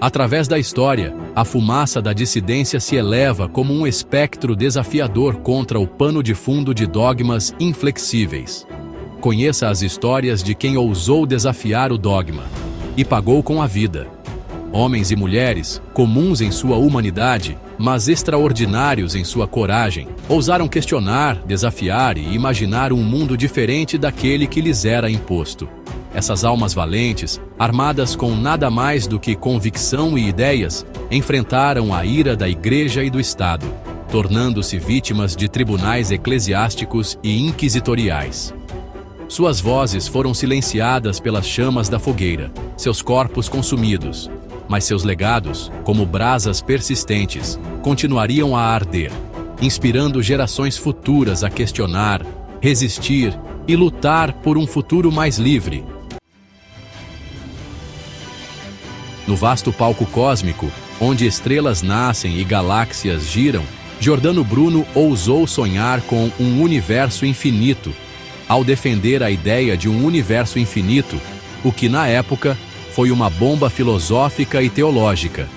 Através da história, a fumaça da dissidência se eleva como um espectro desafiador contra o pano de fundo de dogmas inflexíveis. Conheça as histórias de quem ousou desafiar o dogma e pagou com a vida. Homens e mulheres, comuns em sua humanidade, mas extraordinários em sua coragem, ousaram questionar, desafiar e imaginar um mundo diferente daquele que lhes era imposto. Essas almas valentes, armadas com nada mais do que convicção e ideias, enfrentaram a ira da Igreja e do Estado, tornando-se vítimas de tribunais eclesiásticos e inquisitoriais. Suas vozes foram silenciadas pelas chamas da fogueira, seus corpos consumidos, mas seus legados, como brasas persistentes, continuariam a arder, inspirando gerações futuras a questionar, resistir e lutar por um futuro mais livre. No vasto palco cósmico, onde estrelas nascem e galáxias giram, Giordano Bruno ousou sonhar com um universo infinito, ao defender a ideia de um universo infinito, o que na época foi uma bomba filosófica e teológica.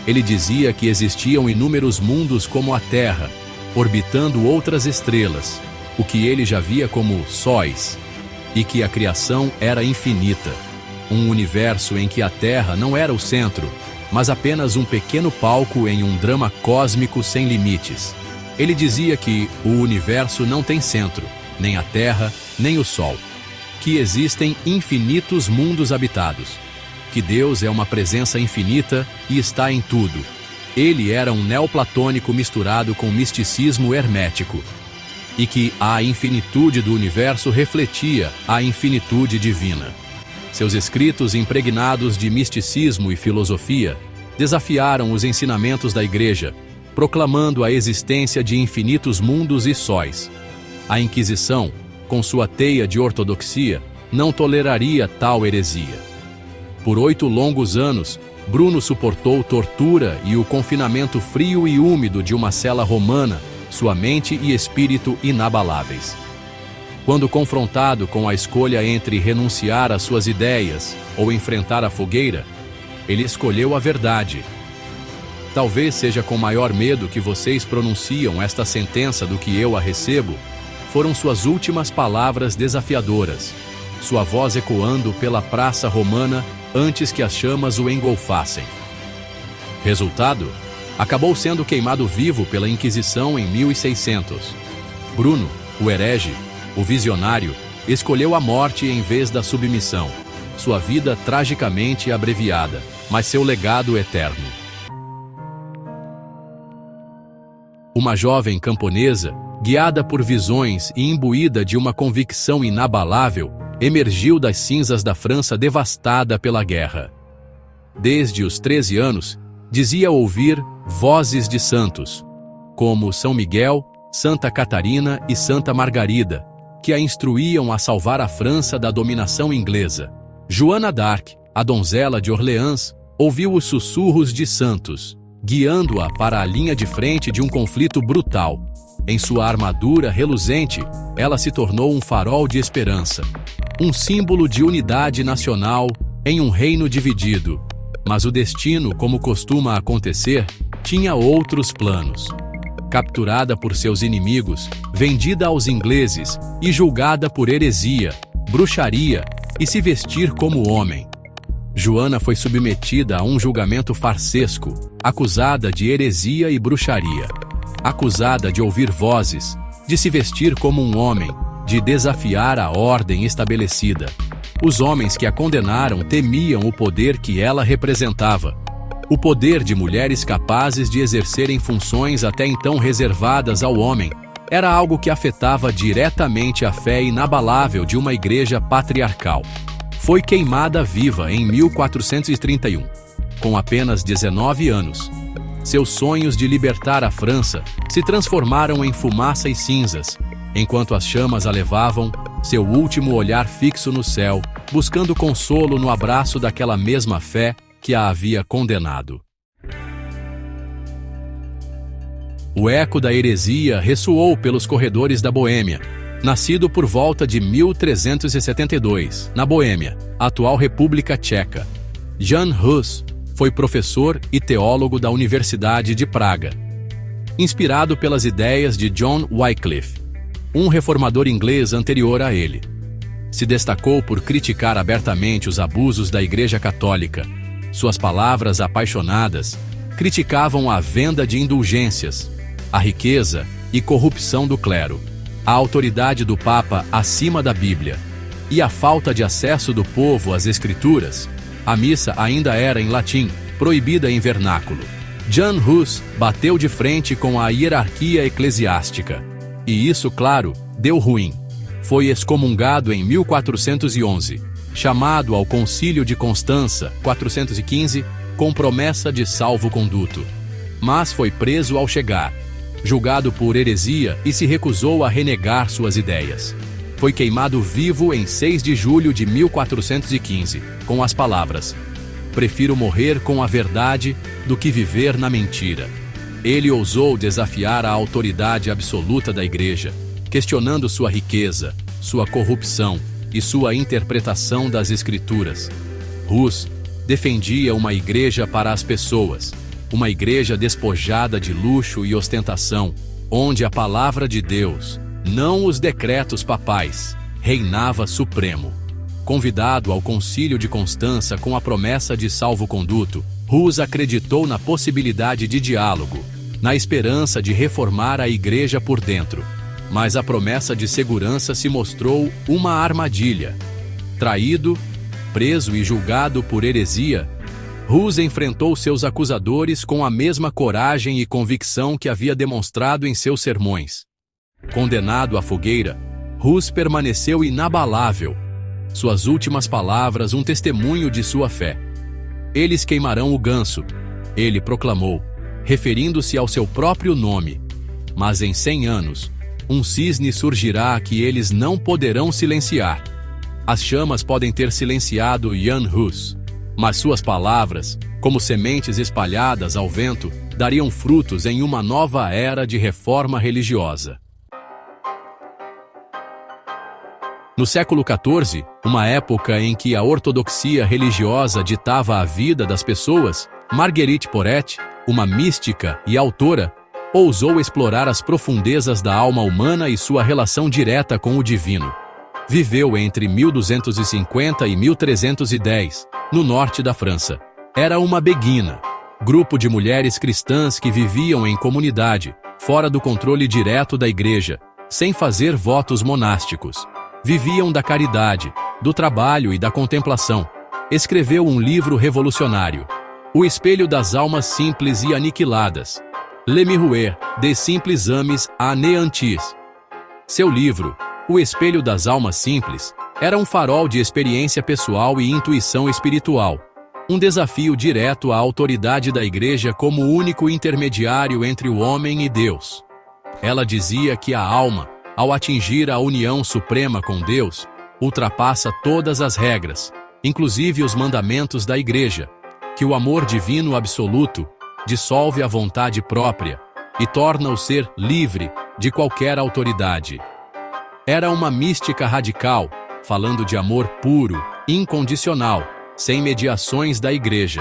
Ele dizia que existiam inúmeros mundos como a Terra, orbitando outras estrelas, o que ele já via como sóis, e que a criação era infinita. Um universo em que a Terra não era o centro, mas apenas um pequeno palco em um drama cósmico sem limites. Ele dizia que o universo não tem centro, nem a Terra, nem o Sol, que existem infinitos mundos habitados, que Deus é uma presença infinita e está em tudo. Ele era um neoplatônico misturado com misticismo hermético, e que a infinitude do universo refletia a infinitude divina. Seus escritos impregnados de misticismo e filosofia desafiaram os ensinamentos da Igreja, proclamando a existência de infinitos mundos e sóis. A Inquisição, com sua teia de ortodoxia, não toleraria tal heresia. Por 8 longos anos, Bruno suportou tortura e o confinamento frio e úmido de uma cela romana, sua mente e espírito inabaláveis. Quando confrontado com a escolha entre renunciar às suas ideias ou enfrentar a fogueira, ele escolheu a verdade. Talvez seja com maior medo que vocês pronunciam esta sentença do que eu a recebo, foram suas últimas palavras desafiadoras, sua voz ecoando pela praça romana antes que as chamas o engolfassem. Resultado? Acabou sendo queimado vivo pela Inquisição em 1600. Bruno, o herege, o visionário, escolheu a morte em vez da submissão, sua vida tragicamente abreviada, mas seu legado eterno. Uma jovem camponesa, guiada por visões e imbuída de uma convicção inabalável, emergiu das cinzas da França devastada pela guerra. Desde os 13 anos, dizia ouvir vozes de santos, como São Miguel, Santa Catarina e Santa Margarida, que a instruíam a salvar a França da dominação inglesa. Joana d'Arc, a donzela de Orleans, ouviu os sussurros de santos, guiando-a para a linha de frente de um conflito brutal. Em sua armadura reluzente, ela se tornou um farol de esperança, um símbolo de unidade nacional em um reino dividido. Mas o destino, como costuma acontecer, tinha outros planos. Capturada por seus inimigos, vendida aos ingleses e julgada por heresia, bruxaria e se vestir como homem. Joana foi submetida a um julgamento farsesco, acusada de heresia e bruxaria, acusada de ouvir vozes, de se vestir como um homem, de desafiar a ordem estabelecida. Os homens que a condenaram temiam o poder que ela representava. O poder de mulheres capazes de exercerem funções até então reservadas ao homem era algo que afetava diretamente a fé inabalável de uma igreja patriarcal. Foi queimada viva em 1431, com apenas 19 anos. Seus sonhos de libertar a França se transformaram em fumaça e cinzas, enquanto as chamas a levavam, seu último olhar fixo no céu, buscando consolo no abraço daquela mesma fé que a havia condenado. O eco da heresia ressoou pelos corredores da Boêmia. Nascido por volta de 1372, na Boêmia, atual República Tcheca, Jan Hus foi professor e teólogo da Universidade de Praga. Inspirado pelas ideias de John Wycliffe, um reformador inglês anterior a ele, se destacou por criticar abertamente os abusos da Igreja Católica. Suas palavras apaixonadas criticavam a venda de indulgências, a riqueza e corrupção do clero, a autoridade do Papa acima da Bíblia e a falta de acesso do povo às Escrituras. A missa ainda era em latim, proibida em vernáculo. Jan Hus bateu de frente com a hierarquia eclesiástica. E isso, claro, deu ruim. Foi excomungado em 1411, chamado ao Concílio de Constança, 415, com promessa de salvo-conduto. Mas foi preso ao chegar, julgado por heresia e se recusou a renegar suas ideias. Foi queimado vivo em 6 de julho de 1415, com as palavras: "Prefiro morrer com a verdade do que viver na mentira." Ele ousou desafiar a autoridade absoluta da Igreja, questionando sua riqueza, sua corrupção e sua interpretação das Escrituras. Hus defendia uma igreja para as pessoas, uma igreja despojada de luxo e ostentação, onde a palavra de Deus, não os decretos papais, reinava supremo. Convidado ao Concílio de Constança com a promessa de salvo-conduto, Hus acreditou na possibilidade de diálogo, na esperança de reformar a igreja por dentro. Mas a promessa de segurança se mostrou uma armadilha. Traído, preso e julgado por heresia, Hus enfrentou seus acusadores com a mesma coragem e convicção que havia demonstrado em seus sermões. Condenado à fogueira, Hus permaneceu inabalável. Suas últimas palavras, um testemunho de sua fé. "Eles queimarão o ganso", ele proclamou, referindo-se ao seu próprio nome. "Mas em 100 anos, um cisne surgirá que eles não poderão silenciar." As chamas podem ter silenciado Jan Hus, mas suas palavras, como sementes espalhadas ao vento, dariam frutos em uma nova era de reforma religiosa. No século XIV, uma época em que a ortodoxia religiosa ditava a vida das pessoas, Marguerite Porete, uma mística e autora, ousou explorar as profundezas da alma humana e sua relação direta com o divino. Viveu entre 1250 e 1310, no norte da França. Era uma beguina, grupo de mulheres cristãs que viviam em comunidade, fora do controle direto da igreja, sem fazer votos monásticos. Viviam da caridade, do trabalho e da contemplação. Escreveu um livro revolucionário, O Espelho das Almas Simples e Aniquiladas, Le Miroir des Simples Âmes Anéanties. Seu livro, O Espelho das Almas Simples, era um farol de experiência pessoal e intuição espiritual, um desafio direto à autoridade da Igreja como único intermediário entre o homem e Deus. Ela dizia que a alma, ao atingir a união suprema com Deus, ultrapassa todas as regras, inclusive os mandamentos da Igreja, que o amor divino absoluto dissolve a vontade própria e torna o ser livre de qualquer autoridade. Era uma mística radical, falando de amor puro, incondicional, sem mediações da Igreja.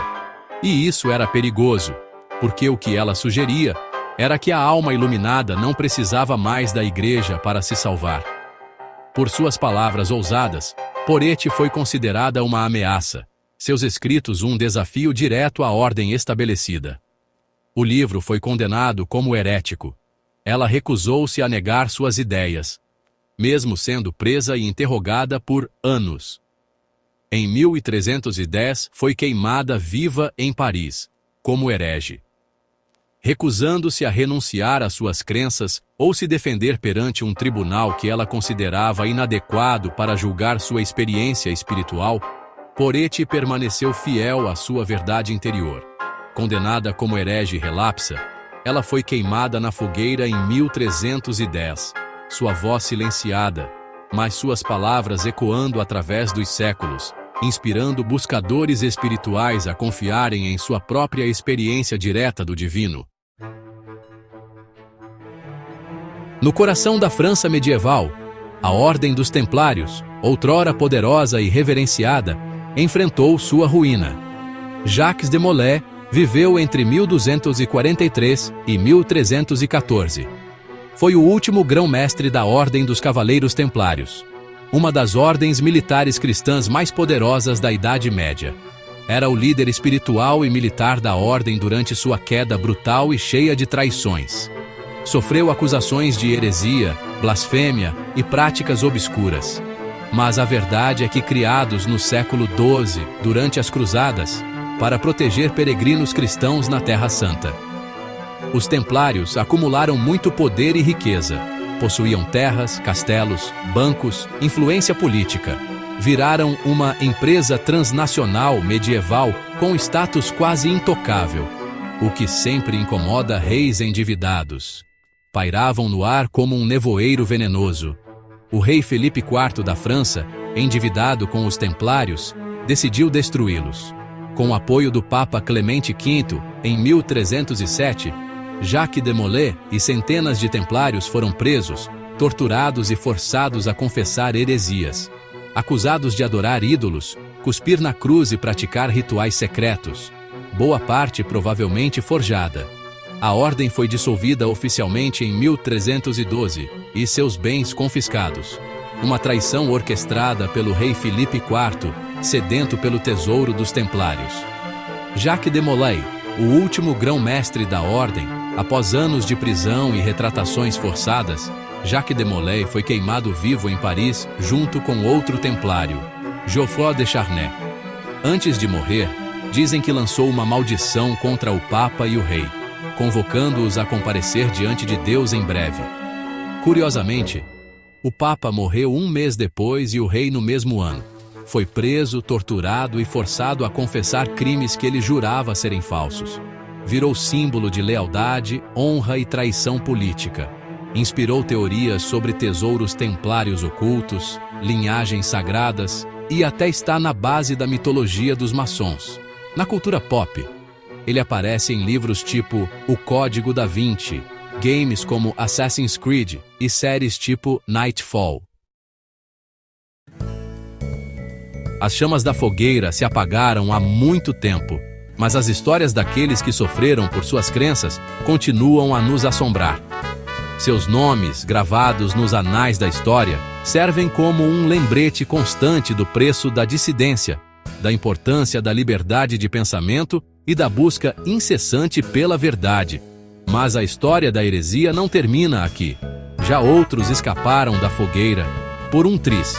E isso era perigoso, porque o que ela sugeria era que a alma iluminada não precisava mais da Igreja para se salvar. Por suas palavras ousadas, Porete foi considerada uma ameaça, seus escritos um desafio direto à ordem estabelecida. O livro foi condenado como herético. Ela recusou-se a negar suas ideias, mesmo sendo presa e interrogada por anos. Em 1310, foi queimada viva em Paris, como herege. Recusando-se a renunciar às suas crenças ou se defender perante um tribunal que ela considerava inadequado para julgar sua experiência espiritual, Porete permaneceu fiel à sua verdade interior. Condenada como herege relapsa, ela foi queimada na fogueira em 1310, sua voz silenciada, mas suas palavras ecoando através dos séculos, inspirando buscadores espirituais a confiarem em sua própria experiência direta do divino. No coração da França medieval, a Ordem dos Templários, outrora poderosa e reverenciada, enfrentou sua ruína. Jacques de Molay viveu entre 1243 e 1314. Foi o último grão-mestre da Ordem dos Cavaleiros Templários, uma das ordens militares cristãs mais poderosas da Idade Média. Era o líder espiritual e militar da ordem durante sua queda brutal e cheia de traições. Sofreu acusações de heresia, blasfêmia e práticas obscuras. Mas a verdade é que, criados no século XII, durante as Cruzadas, para proteger peregrinos cristãos na Terra Santa, os templários acumularam muito poder e riqueza. Possuíam terras, castelos, bancos, influência política. Viraram uma empresa transnacional medieval com status quase intocável, o que sempre incomoda reis endividados. Pairavam no ar como um nevoeiro venenoso. O rei Felipe IV da França, endividado com os templários, decidiu destruí-los. Com o apoio do Papa Clemente V, em 1307, Jacques de Molay e centenas de templários foram presos, torturados e forçados a confessar heresias. Acusados de adorar ídolos, cuspir na cruz e praticar rituais secretos, boa parte provavelmente forjada. A ordem foi dissolvida oficialmente em 1312 e seus bens confiscados. Uma traição orquestrada pelo rei Filipe IV, sedento pelo tesouro dos templários. Jacques de Molay, o último grão-mestre da ordem, após anos de prisão e retratações forçadas, Jacques de Molay foi queimado vivo em Paris junto com outro templário, Geoffroy de Charnay. Antes de morrer, dizem que lançou uma maldição contra o Papa e o rei, convocando-os a comparecer diante de Deus em breve. Curiosamente, o Papa morreu um mês depois e o rei no mesmo ano. Foi preso, torturado e forçado a confessar crimes que ele jurava serem falsos. Virou símbolo de lealdade, honra e traição política. Inspirou teorias sobre tesouros templários ocultos, linhagens sagradas e até está na base da mitologia dos maçons. Na cultura pop, ele aparece em livros tipo O Código da Vinci, games como Assassin's Creed e séries tipo Nightfall. As chamas da fogueira se apagaram há muito tempo, mas as histórias daqueles que sofreram por suas crenças continuam a nos assombrar. Seus nomes, gravados nos anais da história, servem como um lembrete constante do preço da dissidência, da importância da liberdade de pensamento e da busca incessante pela verdade. Mas a história da heresia não termina aqui. Já outros escaparam da fogueira por um triz.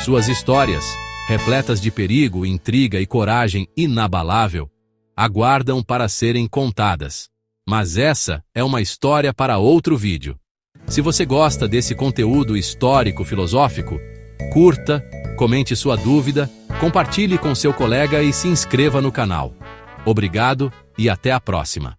Suas histórias, repletas de perigo, intriga e coragem inabalável, aguardam para serem contadas. Mas essa é uma história para outro vídeo. Se você gosta desse conteúdo histórico-filosófico, curta, comente sua dúvida, compartilhe com seu colega e se inscreva no canal. Obrigado e até a próxima.